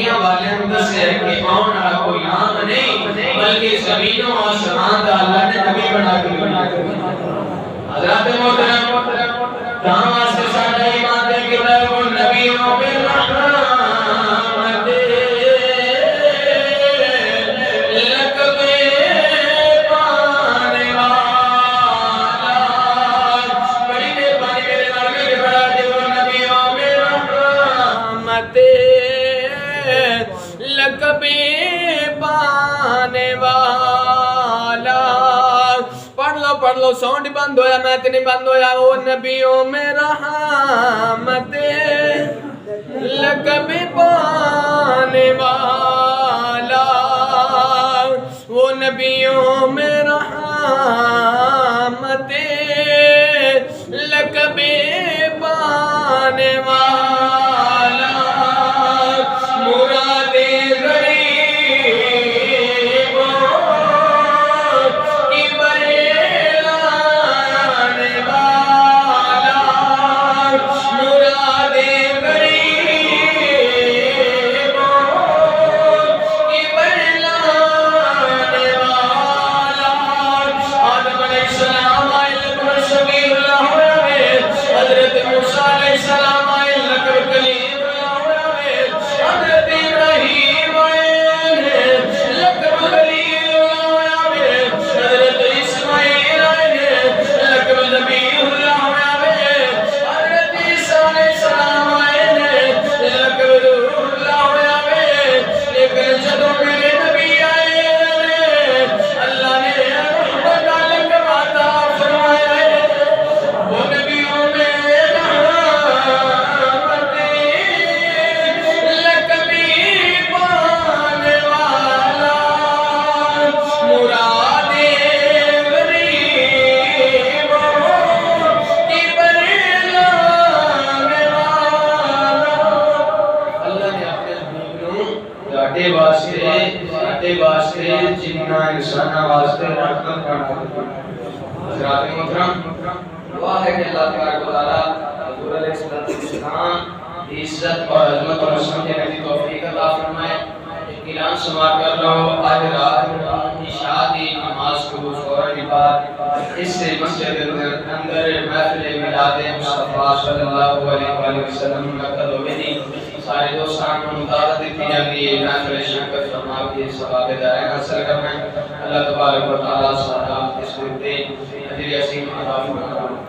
دنیا والے اندر سے ہے کہ آن والا کوئی عام نہیں بلکہ زمینوں اور آسمان کا اللہ نے نبی بنا کے بھیجا حضرات محترم کہاں واسطے ساڈا ایمان دے کہ وہ نبیوں پہ رحمت پڑھ لو ساؤنڈ بند ہویا میں تے نہیں بند ہویا او نبیوں میں رحمت لقب پانے والا وہ نبیوں میں رحمت لقب پانے والا مراد جنہ انسانہ واسطے رحمت بنا حضرات محترم دعا ہے کہ اللہ تبارک و تعالی حضور علیہ السلام کی عزت اور عظمت اور سمجھنے کی توفیق عطا فرمائے اعلان سماعت کر رہا ہوں آج رات عشاء کی نماز کو فوراً بعد اس سے مسجد اندر محفل میلاد مصطفیٰ صلی اللہ علیہ وسلم منعقد ہوگی سارے دوستان کو مطالعہ دیتی جاتی ہے محفل شرکت فرما کے ثواب دارین حاصل کرنا اللہ تبارک و تعالی سارا اس وقت اجر عظیم عطا فرمائے